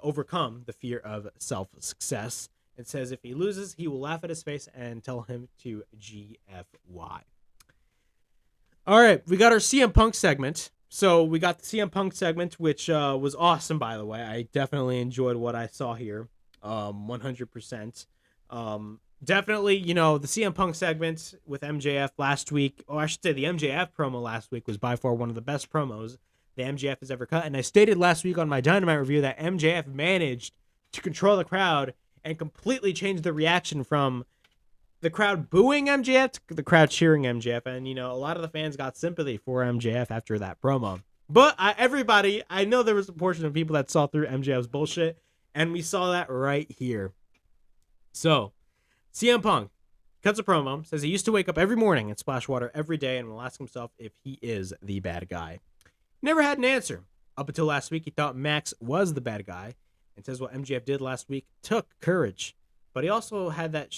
overcome the fear of self-success, and says if he loses, he will laugh at his face and tell him to GFY. All right, we got our CM Punk segment. So we got the CM Punk segment, which was awesome, by the way. I definitely enjoyed what I saw here, 100%. Definitely, the CM Punk segment with MJF last week, or I should say the MJF promo last week, was by far one of the best promos the MJF has ever cut. And I stated last week on my Dynamite review that MJF managed to control the crowd and completely change the reaction from the crowd booing MJF to the crowd cheering MJF. And, a lot of the fans got sympathy for MJF after that promo. But I know there was a portion of people that saw through MJF's bullshit, and we saw that right here. So, CM Punk cuts a promo, says he used to wake up every morning and splash water every day and will ask himself if he is the bad guy. Never had an answer. Up until last week, he thought Max was the bad guy, and says what MJF did last week took courage. But he also had that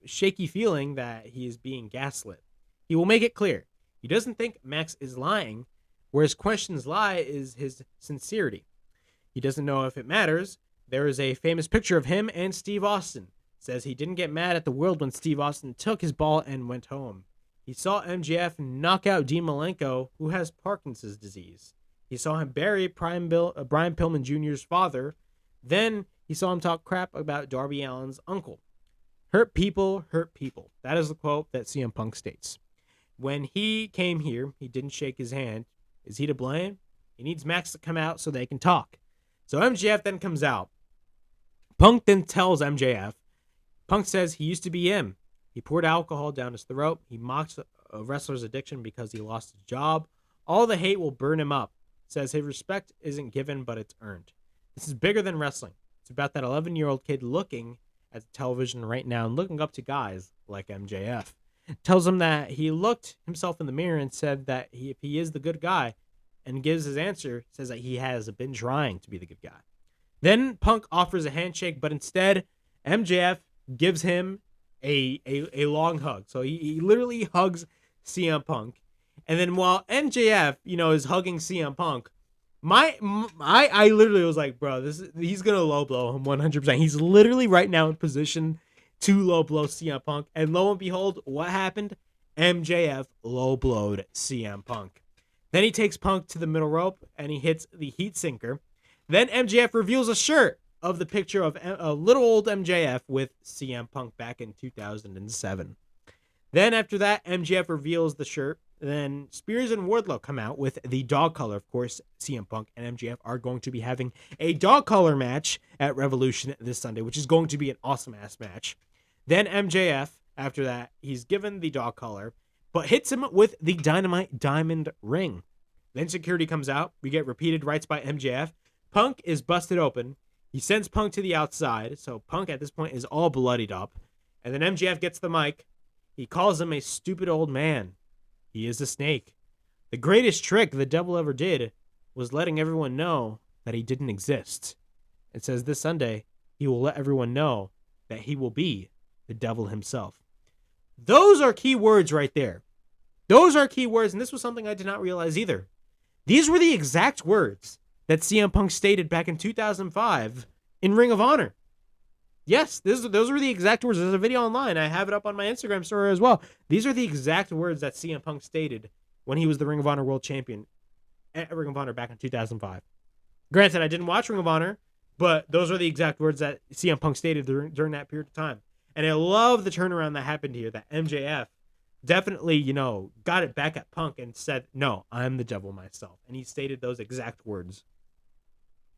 shaky feeling that he is being gaslit. He will make it clear. He doesn't think Max is lying. Where his questions lie is his sincerity. He doesn't know if it matters. There is a famous picture of him and Steve Austin. Says he didn't get mad at the world when Steve Austin took his ball and went home. He saw MJF knock out Dean Malenko, who has Parkinson's disease. He saw him bury Brian Pillman Jr.'s father. Then he saw him talk crap about Darby Allin's uncle. Hurt people hurt people. That is the quote that CM Punk states. When he came here, he didn't shake his hand. Is he to blame? He needs Max to come out so they can talk. So MJF then comes out. Punk then tells MJF. Punk says he used to be him. He poured alcohol down his throat. He mocks a wrestler's addiction because he lost his job. All the hate will burn him up. Says his respect isn't given, but it's earned. This is bigger than wrestling. It's about that 11-year-old kid looking at the television right now and looking up to guys like MJF. Tells him that he looked himself in the mirror and said that if he is the good guy, and gives his answer, says that he has been trying to be the good guy. Then Punk offers a handshake, but instead MJF gives him a long hug. So he literally hugs CM Punk. And then while MJF, is hugging CM Punk, I literally was like, bro, he's gonna low blow him 100%. He's literally right now in position to low blow CM Punk. And lo and behold, what happened? MJF low blowed CM Punk. Then he takes Punk to the middle rope and he hits the heat sinker. Then MJF reveals a shirt of the picture of a little old MJF with CM Punk back in 2007. Then after that, MJF reveals the shirt. Then Spears and Wardlow come out with the dog collar. Of course, CM Punk and MJF are going to be having a dog collar match at Revolution this Sunday, which is going to be an awesome-ass match. Then MJF, after that, he's given the dog collar, but hits him with the Dynamite Diamond ring. Then security comes out. We get repeated rights by MJF. Punk is busted open. He sends Punk to the outside, so Punk at this point is all bloodied up. And then MJF gets the mic. He calls him a stupid old man. He is a snake. The greatest trick the devil ever did was letting everyone know that he didn't exist. It says this Sunday, he will let everyone know that he will be the devil himself. Those are key words right there. Those are key words, and this was something I did not realize either. These were the exact words that CM Punk stated back in 2005 in Ring of Honor. Yes, those were the exact words. There's a video online. I have it up on my Instagram story as well. These are the exact words that CM Punk stated when he was the Ring of Honor World Champion at Ring of Honor back in 2005. Granted, I didn't watch Ring of Honor, but those are the exact words that CM Punk stated during that period of time. And I love the turnaround that happened here, that MJF definitely, got it back at Punk and said, no, I'm the devil myself. And he stated those exact words.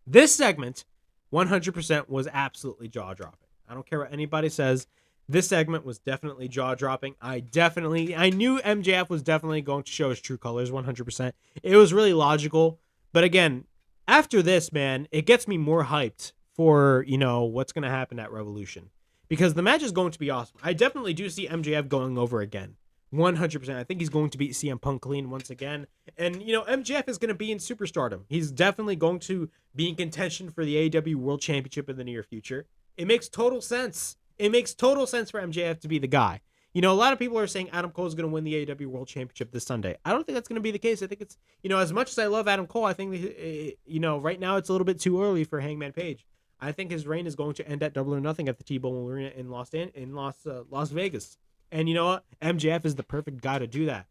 This segment, 100% was absolutely jaw-dropping. I don't care what anybody says. This segment was definitely jaw-dropping. I knew MJF was definitely going to show his true colors, 100%. It was really logical. But again, after this, man, it gets me more hyped for, what's going to happen at Revolution. Because the match is going to be awesome. I definitely do see MJF going over again. 100%. I think he's going to beat CM Punk clean once again. And, MJF is going to be in superstardom. He's definitely going to be in contention for the AEW World Championship in the near future. It makes total sense. It makes total sense for MJF to be the guy. A lot of people are saying Adam Cole is going to win the AEW World Championship this Sunday. I don't think that's going to be the case. I think it's, as much as I love Adam Cole, I think, right now it's a little bit too early for Hangman Page. I think his reign is going to end at Double or Nothing at the T-Bone Arena in Las Vegas. And you know what? MJF is the perfect guy to do that.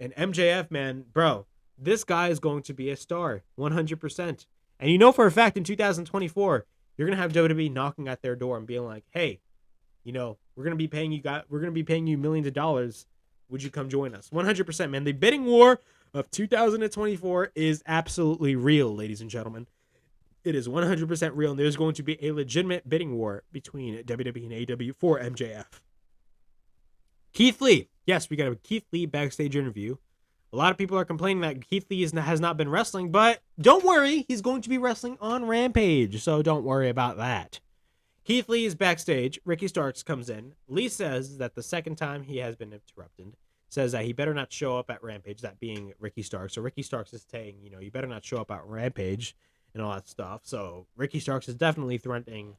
And MJF, man, bro, this guy is going to be a star, 100%. And for a fact, in 2024, you're gonna have WWE knocking at their door and being like, "Hey, we're gonna be paying you millions of dollars. Would you come join us?" 100%, man. The bidding war of 2024 is absolutely real, ladies and gentlemen. It is 100% real, and there's going to be a legitimate bidding war between WWE and AEW for MJF. Keith Lee. Yes, we got a Keith Lee backstage interview. A lot of people are complaining that Keith Lee has not been wrestling, but don't worry, he's going to be wrestling on Rampage, so don't worry about that. Keith Lee is backstage. Ricky Starks comes in. Lee says that the second time he has been interrupted, says that he better not show up at Rampage, that being Ricky Starks. So Ricky Starks is saying, you better not show up at Rampage and all that stuff. So Ricky Starks is definitely threatening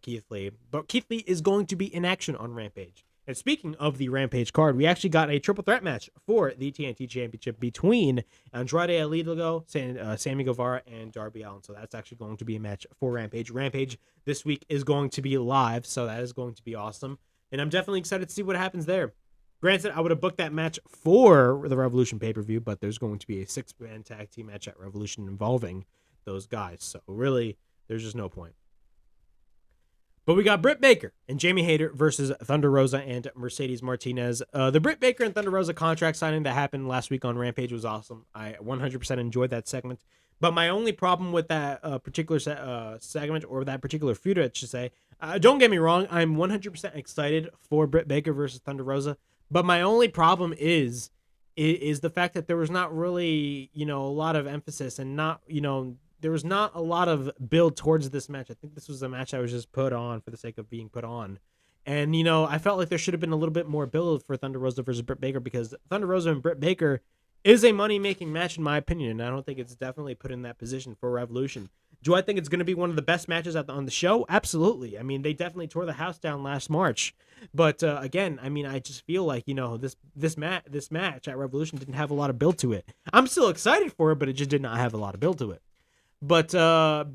Keith Lee. But Keith Lee is going to be in action on Rampage. And speaking of the Rampage card, we actually got a triple threat match for the TNT Championship between Andrade El Idolo, Sammy Guevara, and Darby Allin. So that's actually going to be a match for Rampage. Rampage this week is going to be live, so that is going to be awesome. And I'm definitely excited to see what happens there. Granted, I would have booked that match for the Revolution pay-per-view, but there's going to be a 6-man tag team match at Revolution involving those guys. So really, there's just no point. But we got Britt Baker and Jamie Hayter versus Thunder Rosa and Mercedes Martinez. The Britt Baker and Thunder Rosa contract signing that happened last week on Rampage was awesome. I 100% enjoyed that segment. But my only problem with that particular segment, or that particular feud, I should say, don't get me wrong, I'm 100% excited for Britt Baker versus Thunder Rosa. But my only problem is the fact that there was not really, a lot of emphasis and not, there was not a lot of build towards this match. I think this was a match that was just put on for the sake of being put on. And, I felt like there should have been a little bit more build for Thunder Rosa versus Britt Baker, because Thunder Rosa and Britt Baker is a money-making match in my opinion, and I don't think it's definitely put in that position for Revolution. Do I think it's going to be one of the best matches on the show? Absolutely. I mean, they definitely tore the house down last March. But again, I mean, I just feel like, this match at Revolution didn't have a lot of build to it. I'm still excited for it, but it just did not have a lot of build to it. But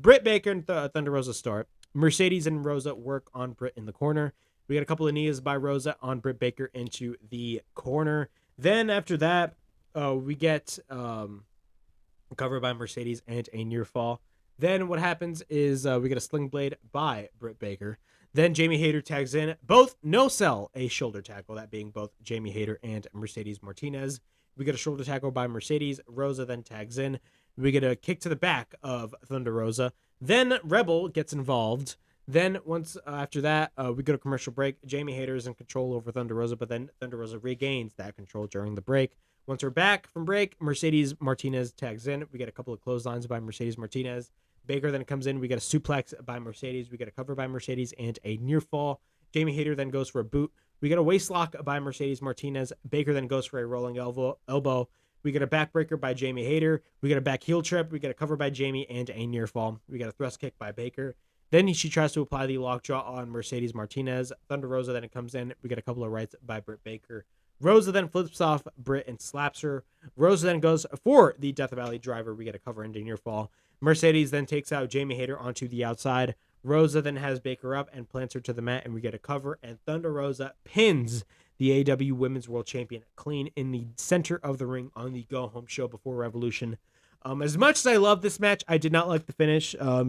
Britt Baker and Thunder Rosa start. Mercedes and Rosa work on Britt in the corner. We got a couple of knees by Rosa on Britt Baker into the corner. Then after that, we get covered by Mercedes and a near fall. Then what happens is we get a sling blade by Britt Baker. Then Jamie Hayter tags in. Both no-sell a shoulder tackle, that being both Jamie Hayter and Mercedes Martinez. We get a shoulder tackle by Mercedes. Rosa then tags in. We get a kick to the back of Thunder Rosa. Then Rebel gets involved. Then once after that, we go to commercial break. Jamie Hayter is in control over Thunder Rosa, but then Thunder Rosa regains that control during the break. Once we're back from break, Mercedes Martinez tags in. We get a couple of clotheslines by Mercedes Martinez. Baker then comes in. We get a suplex by Mercedes. We get a cover by Mercedes and a near fall. Jamie Hayter then goes for a boot. We get a waist lock by Mercedes Martinez. Baker then goes for a rolling elbow. We get a backbreaker by Jamie Hayter. We get a back heel trip. We get a cover by Jamie and a near fall. We get a thrust kick by Baker. Then she tries to apply the lockjaw on Mercedes Martinez. Thunder Rosa then comes in. We get a couple of rights by Britt Baker. Rosa then flips off Britt and slaps her. Rosa then goes for the Death Valley driver. We get a cover and a near fall. Mercedes then takes out Jamie Hayter onto the outside. Rosa then has Baker up and plants her to the mat, and we get a cover. And Thunder Rosa pins the AEW Women's World Champion clean in the center of the ring on the go-home show before Revolution. As much as I love this match, I did not like the finish. I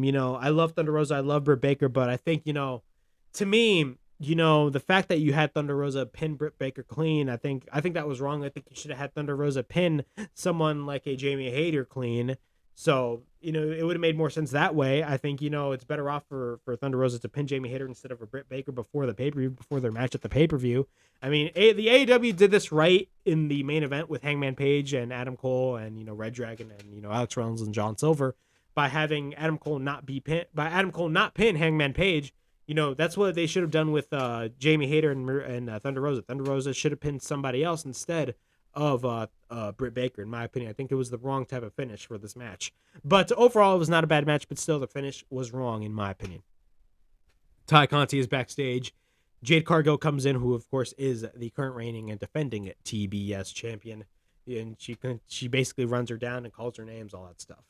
love Thunder Rosa. I love Britt Baker, but I think, to me, the fact that you had Thunder Rosa pin Britt Baker clean, I think that was wrong. I think you should have had Thunder Rosa pin someone like a Jamie Hayter clean. So, it would have made more sense that way. I think, it's better off for Thunder Rosa to pin Jamie Hayter instead of a Britt Baker before the pay-per-view, before their match at the pay-per-view. I mean, the AEW did this right in the main event with Hangman Page and Adam Cole and, ReDragon and, Alex Reynolds and John Silver by having Adam Cole not pin Hangman Page. That's what they should have done with Jamie Hayter and Thunder Rosa. Thunder Rosa should have pinned somebody else instead of Britt Baker, in my opinion. I think it was the wrong type of finish for this match. But overall, it was not a bad match, but still the finish was wrong, in my opinion. Ty Conti is backstage. Jade Cargill comes in, who, of course, is the current reigning and defending TBS champion. And she basically runs her down and calls her names, all that stuff.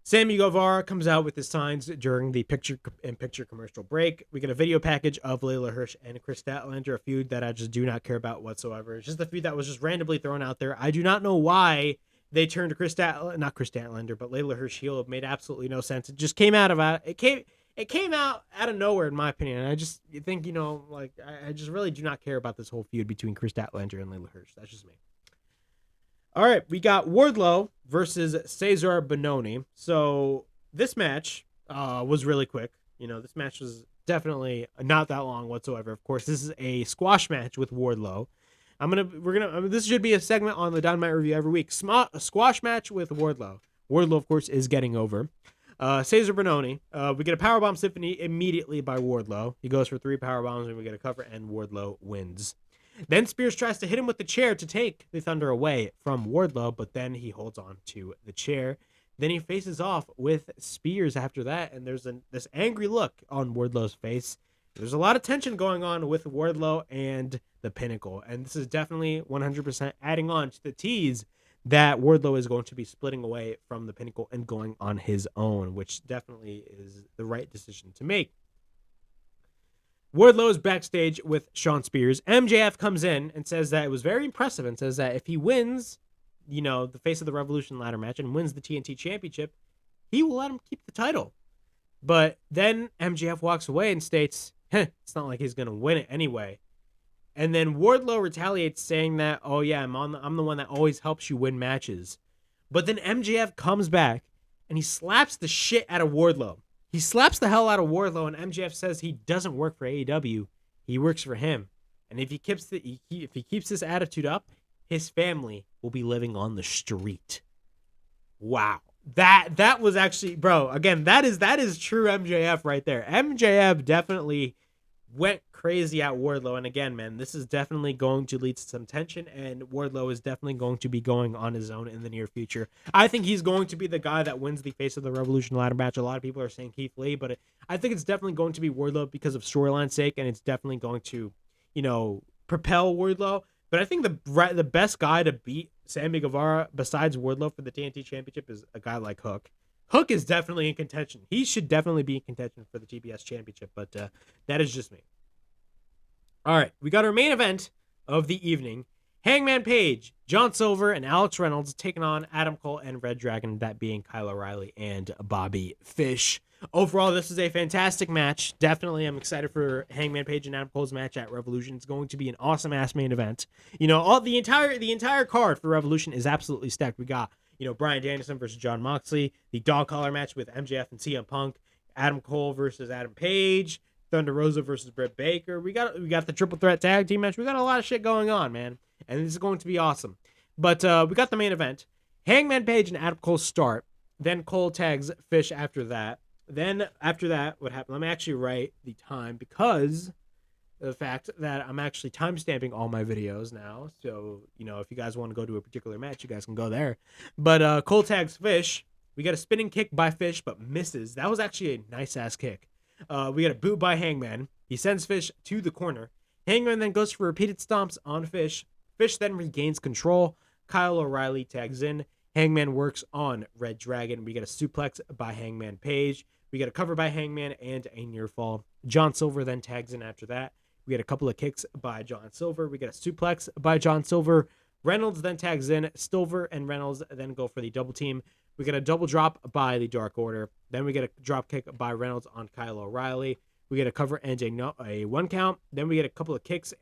Sammy Guevara comes out with his signs during the picture-in-picture commercial break. We get a video package of Layla Hirsch and Chris Statlander, a feud that I just do not care about whatsoever. It's just a feud that was just randomly thrown out there. I do not know why they turned to not Chris Statlander, but Layla Hirsch heel. It made absolutely no sense. It just came out of nowhere, in my opinion. And I just think, I just really do not care about this whole feud between Chris Statlander and Layla Hirsch. That's just me. All right, we got Wardlow versus Cezar Benoni. So this match was really quick. This match was definitely not that long whatsoever. Of course, this is a squash match with Wardlow. This should be a segment on the Dynamite Review every week. A squash match with Wardlow. Wardlow, of course, is getting over. Cezar Benoni. We get a powerbomb symphony immediately by Wardlow. He goes for 3 powerbombs, and we get a cover, and Wardlow wins. Then Spears tries to hit him with the chair to take the Thunder away from Wardlow, but then he holds on to the chair. Then he faces off with Spears after that, and there's this angry look on Wardlow's face. There's a lot of tension going on with Wardlow and the Pinnacle, and this is definitely 100% adding on to the tease that Wardlow is going to be splitting away from the Pinnacle and going on his own, which definitely is the right decision to make. Wardlow is backstage with Sean Spears. MJF comes in and says that it was very impressive and says that if he wins, the Face of the Revolution ladder match and wins the TNT Championship, he will let him keep the title. But then MJF walks away and states, it's not like he's going to win it anyway. And then Wardlow retaliates saying that, oh yeah, I'm the one that always helps you win matches. But then MJF comes back and he slaps the shit out of Wardlow. He slaps the hell out of Wardlow, and MJF says he doesn't work for AEW. He works for him. And if he keeps this attitude up, his family will be living on the street. Wow. That was actually, bro, again, that is true MJF right there. MJF definitely went crazy at Wardlow. And again, man, this is definitely going to lead to some tension, and Wardlow is definitely going to be going on his own in the near future. I think he's going to be the guy that wins the Face of the Revolution ladder match. A lot of people are saying Keith Lee, but I think it's definitely going to be Wardlow because of storyline's sake, and it's definitely going to, propel Wardlow. But I think the best guy to beat Sammy Guevara besides Wardlow for the TNT Championship is a guy like Hook. Hook is definitely in contention. He should definitely be in contention for the TBS Championship, but that is just me. All right, we got our main event of the evening. Hangman Page, John Silver, and Alex Reynolds taking on Adam Cole and ReDragon, that being Kyle O'Reilly and Bobby Fish. Overall, this is a fantastic match. Definitely, I'm excited for Hangman Page and Adam Cole's match at Revolution. It's going to be an awesome-ass main event. All the entire card for Revolution is absolutely stacked. We got Bryan Danielson versus Jon Moxley, the dog collar match with MJF and CM Punk, Adam Cole versus Adam Page, Thunder Rosa versus Britt Baker. We got the triple threat tag team match. We got a lot of shit going on, man, and this is going to be awesome. But we got the main event. Hangman Page and Adam Cole start. Then Cole tags Fish after that. Then after that, what happened? Let me actually write the time because the fact that I'm actually timestamping all my videos now. So, if you guys want to go to a particular match, you guys can go there. But Cole tags Fish. We got a spinning kick by Fish, but misses. That was actually a nice-ass kick. We got a boot by Hangman. He sends Fish to the corner. Hangman then goes for repeated stomps on Fish. Fish then regains control. Kyle O'Reilly tags in. Hangman works on ReDragon. We got a suplex by Hangman Page. We got a cover by Hangman and a near fall. John Silver then tags in after that. We got a couple of kicks by John Silver. We got a suplex by John Silver. Reynolds then tags in. Silver and Reynolds then go for the double team. We got a double drop by the Dark Order. Then we get a drop kick by Reynolds on Kyle O'Reilly. We get a cover and a one count. Then we get a couple of kicks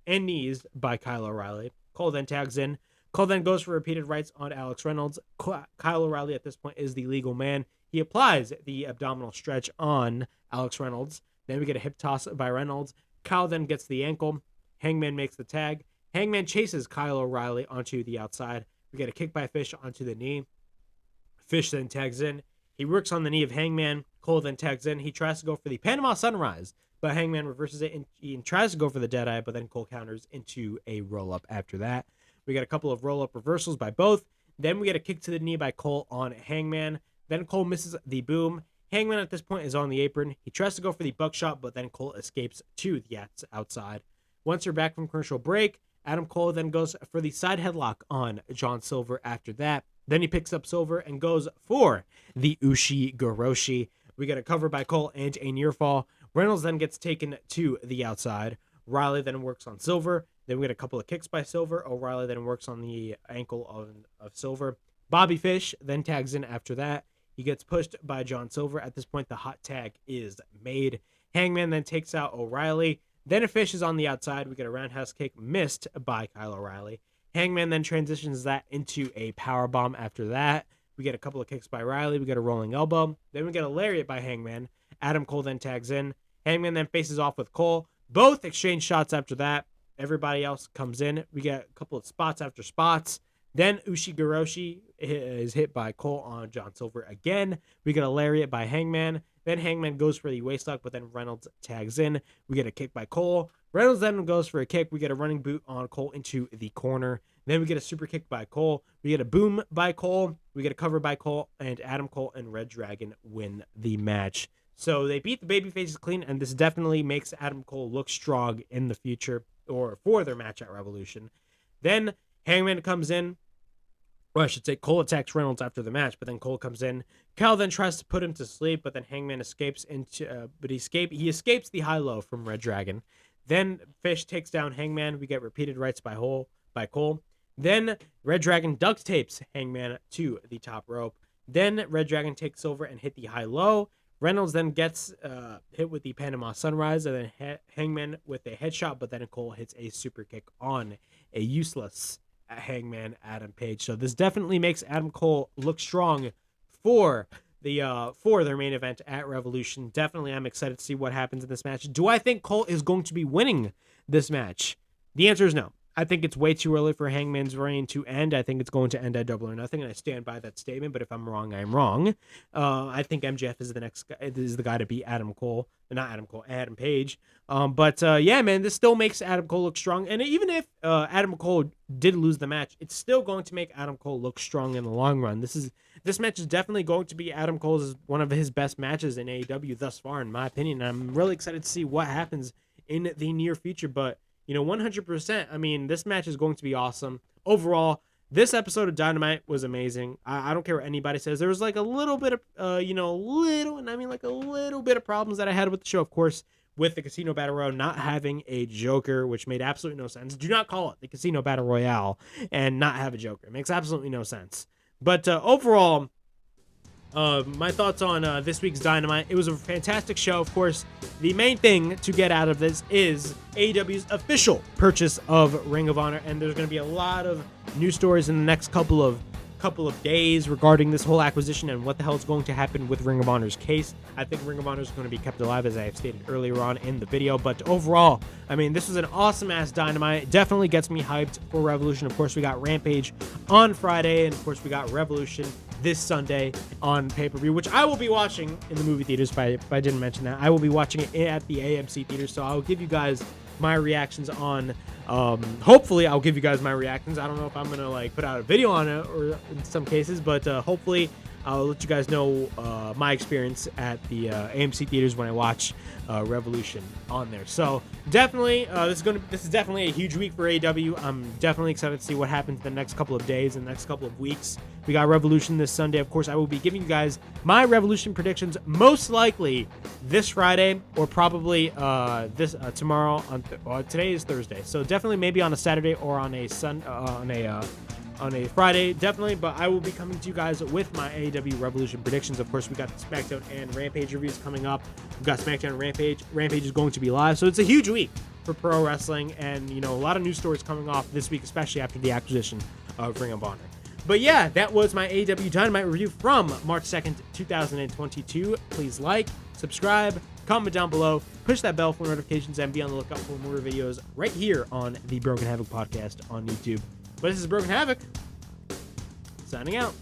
and knees by Kyle O'Reilly. Cole then tags in. Cole then goes for repeated rights on Alex Reynolds. Kyle O'Reilly at this point is the legal man. He applies the abdominal stretch on Alex Reynolds. Then we get a hip toss by Reynolds. Kyle then gets the ankle. Hangman makes the tag. Hangman chases Kyle O'Reilly onto the outside. We get a kick by Fish onto the knee. Fish then tags in. He works on the knee of Hangman. Cole then tags in. He tries to go for the Panama Sunrise, but Hangman reverses it and tries to go for the Deadeye, but then Cole counters into a roll-up after that. We got a couple of roll-up reversals by both. Then we get a kick to the knee by Cole on Hangman. Then Cole misses the boom. Hangman at this point is on the apron. He tries to go for the buckshot, but then Cole escapes to the outside. Once we're back from commercial break, Adam Cole then goes for the side headlock on John Silver after that. Then he picks up Silver and goes for the Ushi Goroshi. We get a cover by Cole and a near fall. Reynolds then gets taken to the outside. Riley then works on Silver. Then we get a couple of kicks by Silver. O'Reilly then works on the ankle of Silver. Bobby Fish then tags in after that. He gets pushed by John Silver. At this point, the hot tag is made. Hangman then takes out O'Reilly. Then a Fish is on the outside. We get a roundhouse kick missed by Kyle O'Reilly. Hangman then transitions that into a powerbomb after that. We get a couple of kicks by Riley. We get a rolling elbow. Then we get a lariat by Hangman. Adam Cole then tags in. Hangman then faces off with Cole. Both exchange shots after that. Everybody else comes in. We get a couple of spots after spots. Then Ushigoroshi is hit by Cole on John Silver again. We get a lariat by Hangman. Then Hangman goes for the waistlock, but then Reynolds tags in. We get a kick by Cole. Reynolds then goes for a kick. We get a running boot on Cole into the corner. Then we get a super kick by Cole. We get a boom by Cole. We get a cover by Cole. And Adam Cole and ReDragon win the match. So they beat the babyfaces clean, and this definitely makes Adam Cole look strong in the future or for their match at Revolution. Then Hangman comes in. Or I should say Cole attacks Reynolds after the match, but then Cole comes in. Cal then tries to put him to sleep, but then Hangman escapes into, he escapes the high-low from ReDragon. Then Fish takes down Hangman. We get repeated rights by Cole. Then ReDragon duct tapes Hangman to the top rope. Then ReDragon takes over and hit the high-low. Reynolds then gets hit with the Panama Sunrise, and then Hangman with a headshot, but then Cole hits a super kick on a useless Hangman Adam Page. So this definitely makes Adam Cole look strong for their main event at Revolution. Definitely, I'm excited to see what happens in this match. Do I think Cole is going to be winning this match? The answer is no. I think it's way too early for Hangman's reign to end. I think it's going to end at Double or Nothing, and I stand by that statement. But if I'm wrong, I'm wrong. I think MJF is the guy to beat Adam Page. Yeah, man, this still makes Adam Cole look strong. And even if Adam Cole did lose the match, it's still going to make Adam Cole look strong in the long run. This match is definitely going to be Adam Cole's one of his best matches in AEW thus far, in my opinion. And I'm really excited to see what happens in the near future. But 100%. I mean, this match is going to be awesome. Overall, this episode of Dynamite was amazing. I don't care what anybody says. There was like a little bit of, a little bit of problems that I had with the show, of course, with the Casino Battle Royale not having a Joker, which made absolutely no sense. Do not call it the Casino Battle Royale and not have a Joker. It makes absolutely no sense. But overall, my thoughts on this week's Dynamite. It was a fantastic show. Of course, the main thing to get out of this is AEW's official purchase of Ring of Honor, and there's going to be a lot of news stories in the next couple of days regarding this whole acquisition and what the hell is going to happen with Ring of Honor's case. I think Ring of Honor is going to be kept alive, as I have stated earlier on in the video. But overall, I mean, this was an awesome-ass Dynamite. It definitely gets me hyped for Revolution. Of course, we got Rampage on Friday, and of course, we got Revolution this Sunday on pay-per-view, which I will be watching in the movie theaters. If I didn't mention that, I will be watching it at the AMC theaters, so I'll give you guys my reactions on hopefully I'll give you guys my reactions. I don't know if I'm gonna put out a video on it or in some cases, but hopefully I'll let you guys know my experience at the AMC theaters when I watch Revolution on there. So definitely, this is definitely a huge week for AEW. I'm definitely excited to see what happens in the next couple of days and the next couple of weeks. We got Revolution this Sunday. Of course, I will be giving you guys my Revolution predictions most likely this Friday or probably tomorrow. Today is Thursday, so definitely maybe on a Saturday or on a Friday, definitely. But I will be coming to you guys with my AEW Revolution predictions. Of course, we got the SmackDown and Rampage reviews coming up. We've got SmackDown and Rampage. Rampage is going to be live, so it's a huge week for pro wrestling, and a lot of news stories coming off this week, especially after the acquisition of Ring of Honor. But yeah, that was my AEW Dynamite review from March 2nd, 2022. Please like, subscribe, comment down below, push that bell for notifications, and be on the lookout for more videos right here on the Broken Havoc podcast on YouTube. But this is Broken Havoc, signing out.